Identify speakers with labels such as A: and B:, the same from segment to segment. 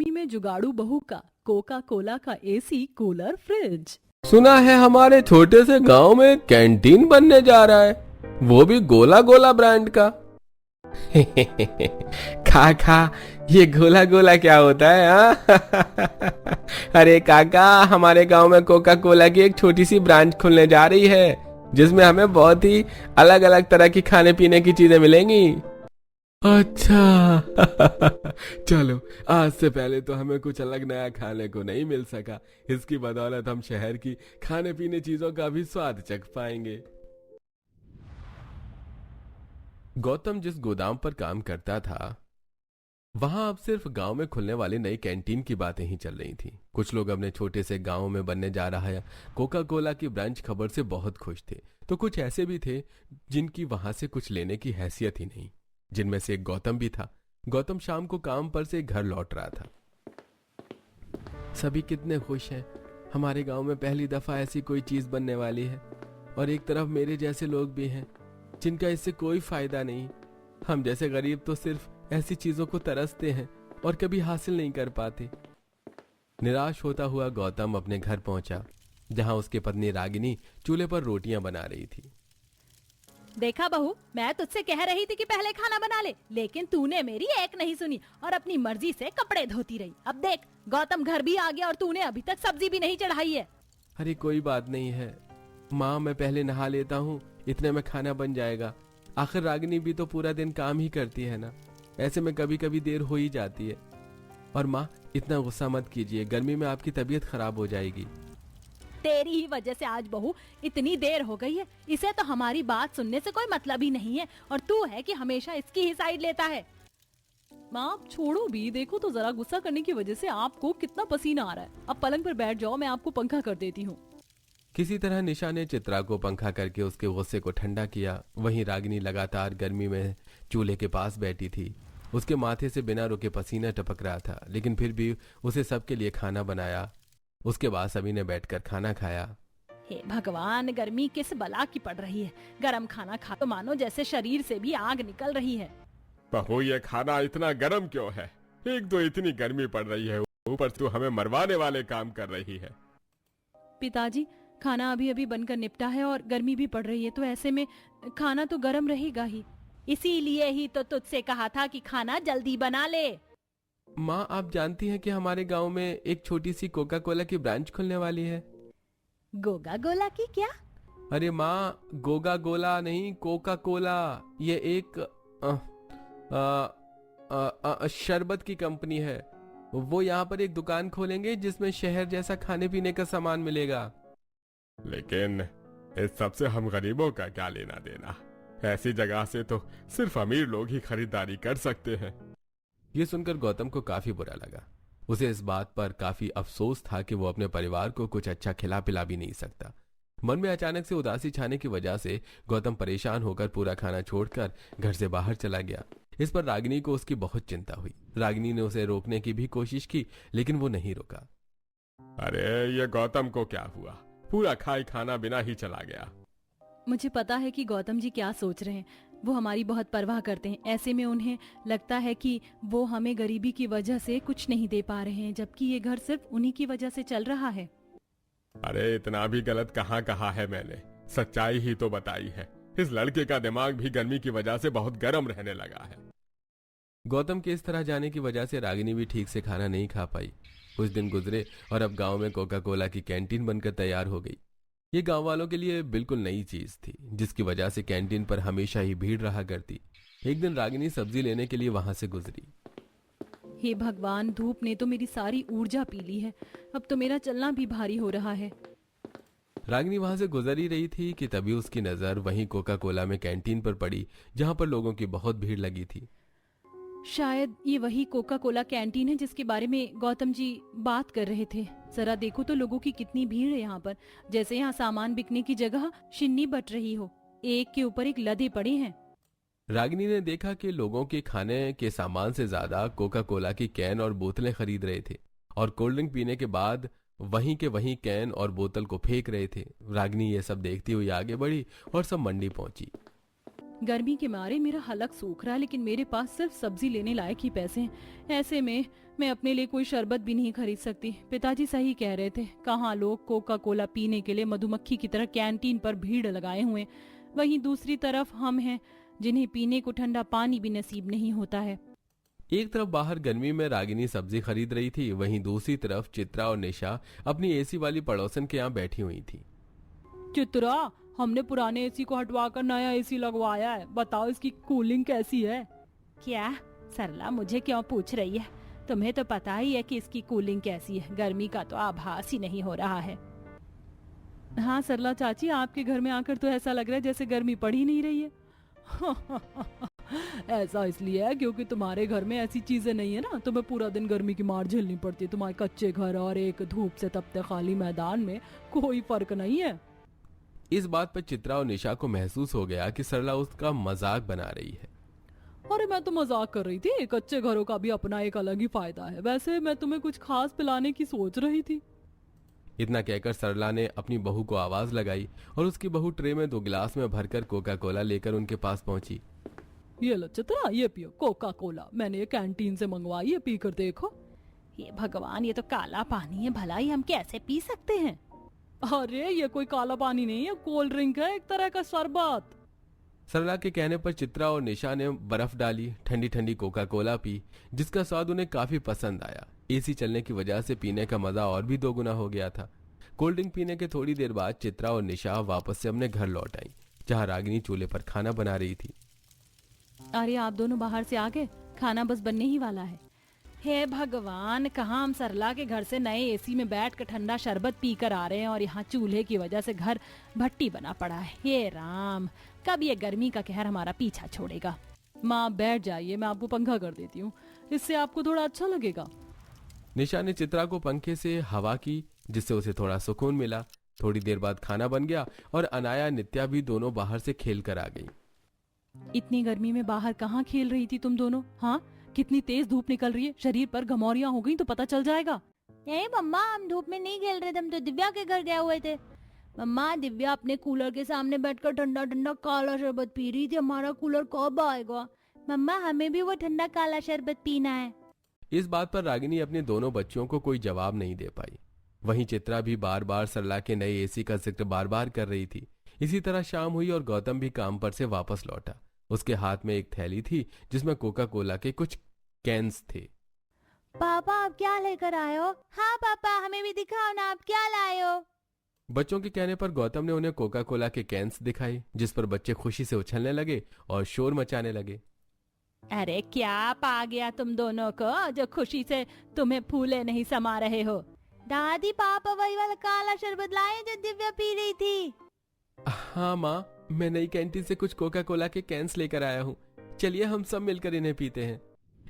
A: में जुगाड़ू बहू का कोका कोला का एसी कूलर फ्रिज।
B: सुना है हमारे छोटे से गांव में कैंटीन बनने जा रहा है, वो भी गोला गोला ब्रांड का। खा खा, ये गोला गोला क्या होता है अरे काका, हमारे गांव में कोका कोला की एक छोटी सी ब्रांच खुलने जा रही है, जिसमें हमें बहुत ही अलग अलग तरह की खाने पीने की चीजें मिलेंगी। अच्छा चलो, आज से पहले तो हमें कुछ अलग नया खाने को नहीं मिल सका, इसकी बदौलत हम शहर की खाने पीने चीजों का भी स्वाद चख पाएंगे। गौतम जिस गोदाम पर काम करता था, वहां अब सिर्फ गांव में खुलने वाली नई कैंटीन की बातें ही चल रही थी। कुछ लोग अपने छोटे से गांव में बनने जा रहा है कोका कोला की ब्रांच खबर से बहुत खुश थे, तो कुछ ऐसे भी थे जिनकी वहां से कुछ लेने की हैसियत ही नहीं, जिनमें से एक गौतम भी था। गौतम शाम को काम पर से घर लौट रहा था। सभी कितने खुश हैं, हमारे गांव में पहली दफा ऐसी कोई चीज बनने वाली है, और एक तरफ मेरे जैसे लोग भी हैं जिनका इससे कोई फायदा नहीं। हम जैसे गरीब तो सिर्फ ऐसी चीजों को तरसते हैं और कभी हासिल नहीं कर पाते। निराश होता हुआ गौतम अपने घर पहुंचा, जहां उसकी पत्नी रागिनी चूल्हे पर रोटियां बना रही थी।
A: देखा बहू, मैं तुझसे कह रही थी कि पहले खाना बना ले, लेकिन तूने मेरी एक नहीं सुनी और अपनी मर्जी से कपड़े धोती रही। अब देख, गौतम घर भी आ गया और तूने अभी तक सब्जी भी नहीं चढ़ाई है।
B: अरे कोई बात नहीं है माँ, मैं पहले नहा लेता हूँ, इतने में खाना बन जाएगा। आखिर रागिनी भी तो पूरा दिन काम ही करती है ना, ऐसे में कभी कभी देर हो ही जाती है। और माँ, इतना गुस्सा मत कीजिए, गर्मी में आपकी तबीयत खराब हो जाएगी।
A: तेरी ही वजह से आज बहू इतनी देर हो गई है। इसे तो हमारी बात सुनने से कोई मतलब ही नहीं है, और तू है कि हमेशा इसकी ही साइड लेता है। माँ आप छोड़ो भी, देखो तो जरा, गुस्सा करने की वजह से आपको कितना पसीना आ रहा है। अब पलंग पर बैठ जाओ, मैं आपको पंखा कर देती हूँ।
B: किसी तरह निशा ने चित्रा को पंखा करके उसके गुस्से को ठंडा किया। वहीं रागिनी लगातार गर्मी में चूल्हे के पास बैठी थी। उसके माथे से बिना रुके पसीना टपक रहा था, लेकिन फिर भी उसे सबके लिए खाना बनाया। उसके बाद सभी ने बैठकर खाना खाया।
A: हे भगवान, गर्मी किस बला की पड़ रही है। गरम खाना खा तो मानो जैसे शरीर से भी आग निकल रही है।
C: बहू, ये खाना इतना गर्म क्यों है? एक तो इतनी गर्मी पड़ रही है, ऊपर तू हमें मरवाने वाले काम कर रही है।
A: पिताजी, खाना अभी अभी बनकर निपटा है और गर्मी भी पड़ रही है, तो ऐसे में खाना तो गर्म रहेगा ही। इसीलिए ही तो तुझसे कहा था कि खाना जल्दी बना ले।
B: माँ, आप जानती हैं कि हमारे गांव में एक छोटी सी कोका कोला की ब्रांच खुलने वाली है।
A: गोगा गोला की क्या?
B: अरे माँ, गोगा गोला नहीं, कोका कोला। ये एक शरबत की कंपनी है। वो यहाँ पर एक दुकान खोलेंगे जिसमें शहर जैसा खाने पीने का सामान मिलेगा।
C: लेकिन इस सब से हम गरीबों का क्या लेना देना? ऐसी जगह से तो सिर्फ अमीर लोग ही खरीदारी कर सकते हैं।
B: ये सुनकर गौतम को काफी बुरा लगा। उसे इस बात पर काफी अफसोस था कि वो अपने परिवार को कुछ अच्छा खिला पिला भी नहीं सकता। मन में अचानक से उदासी छाने की वजह से गौतम परेशान होकर पूरा खाना छोड़कर घर से बाहर चला गया। इस पर रागिनी को उसकी बहुत चिंता हुई। रागिनी ने उसे रोकने की भी कोशिश की, लेकिन वो नहीं रुका।
C: अरे ये गौतम को क्या हुआ? पूरा खाई खाना बिना ही चला गया।
A: मुझे पता है कि गौतम जी क्या सोच रहे हैं। वो हमारी बहुत परवाह करते हैं। ऐसे में उन्हें लगता है कि वो हमें गरीबी की वजह से कुछ नहीं दे पा रहे हैं, जबकि ये घर सिर्फ उन्हीं की वजह से चल रहा है।
C: अरे इतना भी गलत कहाँ कहा है मैंने, सच्चाई ही तो बताई है। इस लड़के का दिमाग भी गर्मी की वजह से बहुत गर्म रहने लगा है।
B: गौतम के इस तरह जाने की वजह से रागिनी भी ठीक से खाना नहीं खा पाई। कुछ दिन गुजरे और अब गांव में कोका कोला की कैंटीन बनकर तैयार हो गई। ये गांव वालों के लिए बिल्कुल नई चीज थी, जिसकी वजह से कैंटीन पर हमेशा ही भीड़ रहा करती। एक दिन रागिनी सब्जी लेने के लिए वहां से गुजरी।
A: हे भगवान, धूप ने तो मेरी सारी ऊर्जा पी ली है। अब तो मेरा चलना भी भारी हो रहा है।
B: रागिनी वहां से गुजर ही रही थी कि तभी उसकी नजर वहीं कोका कोला में कैंटीन पर पड़ी, जहां पर लोगों की बहुत भीड़ लगी थी।
A: शायद ये वही कोका कोला कैंटीन है जिसके बारे में गौतम जी बात कर रहे थे। जरा देखो तो लोगों की कितनी भीड़ है यहाँ पर, जैसे यहाँ सामान बिकने की जगह शिन्नी बट रही हो। एक के ऊपर एक लदे पड़े हैं।
B: रागिनी ने देखा कि लोगों के खाने के सामान से ज्यादा कोका कोला की कैन और बोतलें खरीद रहे थे, और कोल्ड ड्रिंक पीने के बाद वहीं के वहीं कैन और बोतल को फेंक रहे थे। रागिनी ये सब देखती हुई आगे बढ़ी और सब मंडी पहुंची।
A: गर्मी के मारे मेरा हलक सूख रहा है, लेकिन मेरे पास सिर्फ सब्जी लेने लायक ही पैसे हैं। ऐसे में मैं अपने लिए कोई शरबत भी नहीं खरीद सकती। पिताजी सही कह रहे थे, कहाँ लोग कोका कोला पीने के लिए मधुमक्खी की तरह कैंटीन पर भीड़ लगाए हुए, वहीं दूसरी तरफ हम हैं जिन्हें पीने को ठंडा पानी भी नसीब नहीं होता है।
B: एक तरफ बाहर गर्मी में रागिनी सब्जी खरीद रही थी, वहीं दूसरी तरफ चित्रा और निशा अपनी एसी वाली पड़ोसन के यहाँ बैठी हुई थी।
A: चित्रा, हमने पुराने एसी को हटवाकर नया एसी लगवाया है, बताओ इसकी कूलिंग कैसी है? क्या सरला मुझे क्यों पूछ रही है? तुम्हें तो पता ही है कि इसकी कूलिंग कैसी है। गर्मी का तो आभास ही नहीं हो रहा है। हाँ सरला चाची, आपके घर में आकर तो ऐसा लग रहा है जैसे गर्मी पड़ ही नहीं रही है। ऐसा इसलिए है क्योंकि तुम्हारे घर में ऐसी चीजें नहीं है ना, तुम्हें पूरा दिन गर्मी की मार झेलनी पड़ती है। तुम्हारे कच्चे घर और एक धूप से तपते खाली मैदान में कोई फर्क नहीं है।
B: इस बात पर चित्रा और निशा को महसूस हो गया कि सरला उसका मजाक बना रही है।
A: अरे मैं तो मजाक कर रही थी, कच्चे घरों का भी अपना एक अलग ही फायदा है। वैसे मैं तुम्हें कुछ खास पिलाने की सोच रही थी।
B: इतना कहकर सरला ने अपनी बहू को आवाज लगाई और उसकी बहू ट्रे में 2 गिलास में भरकर कोका कोला लेकर उनके पास पहुंची।
A: ये लो चित्रा, ये पियो कोका कोला, मैंने ये कैंटीन से मंगवाई है, पी कर देखो। ये भगवान, ये तो काला पानी है, भला ही हम कैसे पी सकते हैं? अरे ये कोई काला पानी नहीं है, कोल्ड ड्रिंक है, एक तरह का शरबत।
B: सरला के कहने पर चित्रा और निशा ने बर्फ डाली, ठंडी ठंडी कोका कोला पी, जिसका स्वाद उन्हें काफी पसंद आया। एसी चलने की वजह से पीने का मजा और भी दोगुना हो गया था। कोल्ड ड्रिंक पीने के थोड़ी देर बाद चित्रा और निशा वापस से अपने घर लौट आई, जहाँ रागिनी चूल्हे पर खाना बना रही थी।
A: अरे आप दोनों बाहर से आ गए, खाना बस बनने ही वाला है। हे भगवान, कहाँ हम सरला के घर से नए एसी में बैठ कर ठंडा शरबत पी कर आ रहे हैं और यहाँ चूल्हे की वजह से घर भट्टी बना पड़ा है। हे राम, कब ये गर्मी का कहर हमारा पीछा छोड़ेगा? माँ बैठ जाइए, मैं आपको पंखा कर देती हूँ, इससे आपको थोड़ा अच्छा लगेगा।
B: निशा ने चित्रा को पंखे से हवा की, जिससे उसे थोड़ा सुकून मिला। थोड़ी देर बाद खाना बन गया और अनाया नित्या भी दोनों बाहर से खेल कर आ गई।
A: इतनी गर्मी में बाहर कहाँ खेल रही थी तुम दोनों? हाँ, कितनी तेज धूप निकल रही है, शरीर पर घमौरियां हो गई तो पता चल जाएगा। ए मम्मा, हम धूप में नहीं खेल रहे थे, हम तो दिव्या के घर गए हुए थे। मम्मा, दिव्या अपने कूलर के सामने बैठकर ठंडा ठंडा काला शरबत पी रही थी। हमारा कूलर कब आएगा? मम्मा, हमें भी वो ठंडा काला शरबत पीना है।
B: इस बात पर रागिनी अपने दोनों बच्चियों को कोई जवाब नहीं दे पाई। वहीं चित्रा भी बार बार सरला के नए एसी का जिक्र बार बार कर रही थी। इसी तरह शाम हुई और गौतम भी काम पर से वापस लौटा। उसके हाथ में एक थैली थी जिसमें कोका कोला के कुछ कैंस थे।
A: पापा, आप क्या लेकर आए हो? हाँ पापा, हमें भी दिखाओ ना, आप क्या लाए हो?
B: बच्चों के कहने पर गौतम ने उन्हें कोका कोला के कैंस दिखाए, जिस पर बच्चे खुशी से उछलने लगे और शोर मचाने लगे।
A: अरे क्या पा गया तुम दोनों को, जो खुशी से तुम्हें फूले नहीं समा रहे हो? दादी, पापा वही वाला काला शरबत लाए जो दिव्या पी रही थी।
B: हाँ माँ, मैं नई कैंटीन से कुछ कोका कोला के कैंस लेकर आया हूँ, चलिए हम सब मिलकर इन्हें पीते हैं।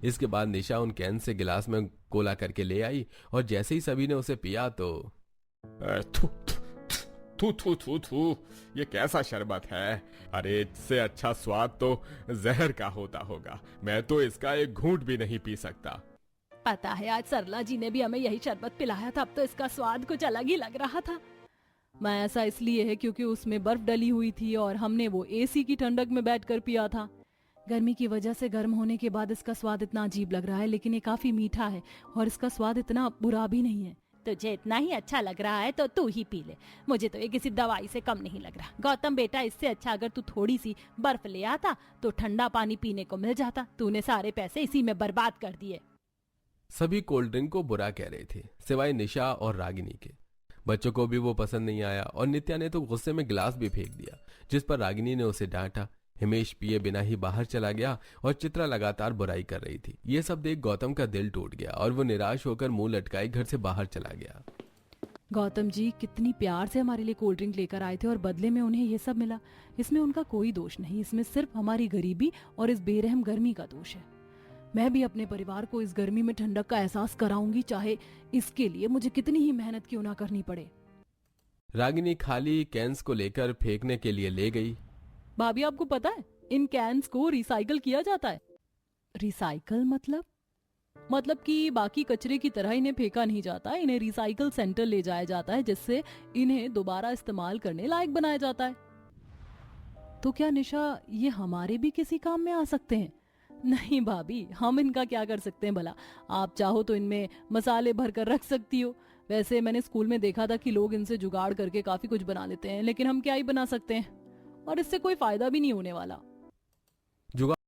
B: इसके बाद निशा उन कैन से गिलास में कोला करके ले आई और जैसे ही सभी ने उसे पिया तो
C: थू थू थू थू थू, ये कैसा शरबत है? अरे इससे अच्छा स्वाद तो जहर का होता होगा। मैं तो इसका एक घूंट भी नहीं पी सकता।
A: पता है, आज सरला जी ने भी हमें यही शरबत पिलाया था, अब तो इसका स्वाद कुछ अलग ही लग रहा था। मैं ऐसा इसलिए है क्योंकि उसमें बर्फ डली हुई थी और हमने वो एसी की ठंडक में बैठकर पिया था। गर्मी की वजह से गर्म होने के बाद इसका स्वाद इतना अजीब लग रहा है, लेकिन ये काफी मीठा है और इसका स्वाद इतना बुरा भी नहीं है। तुझे इतना ही अच्छा लग रहा है तो तू ही पी ले, मुझे तो ये किसी दवाई से कम नहीं लग रहा। गौतम बेटा, इससे अच्छा अगर तू थोड़ी सी बर्फ ले आता तो ठंडा पानी पीने को मिल जाता। तूने सारे पैसे इसी में बर्बाद कर दिए।
B: सभी कोल्ड ड्रिंक को बुरा कह रहे थे, सिवाय निशा और रागिनी के। बच्चों को भी वो पसंद नहीं आया और नित्या ने तो गुस्से में गिलास भी फेंक दिया, जिस पर रागिनी ने उसे डांटा। हिमेश पिए बिना ही बाहर चला गया और चित्रा लगातार बुराई कर रही थी। ये सब देख गौतम का दिल टूट गया और वो निराश होकर मुंह लटकाए घर से बाहर चला गया।
A: गौतम जी कितनी प्यार से हमारे लिए कोल्ड ड्रिंक लेकर आए थे और बदले में उन्हें ये सब मिला। इसमें उनका कोई दोष नहीं, इसमें सिर्फ हमारी गरीबी और इस बेरहम गर्मी का दोष है। मैं भी अपने परिवार को इस गर्मी में ठंडक का एहसास कराऊंगी, चाहे इसके लिए मुझे कितनी ही मेहनत क्यों ना करनी पड़े।
B: रागिनी खाली कैंस को लेकर फेंकने के लिए ले गई।
A: भाभी, आपको पता है इन कैंस को रिसाइकल किया जाता है। रिसाइकल मतलब कि बाकी कचरे की तरह इन्हें फेंका नहीं जाता, इन्हें रिसाइकल सेंटर ले जाया जाता है, जिससे इन्हें दोबारा इस्तेमाल करने लायक बनाया जाता है। तो क्या निशा ये हमारे भी किसी काम में आ सकते हैं? नहीं भाभी, हम इनका क्या कर सकते हैं भला? आप चाहो तो इनमें मसाले भर कर रख सकती हो। वैसे मैंने स्कूल में देखा था कि लोग इनसे जुगाड़ करके काफी कुछ बना लेते हैं, लेकिन हम क्या ही बना सकते हैं, और इससे कोई फायदा भी नहीं होने वाला।
B: जुगाड़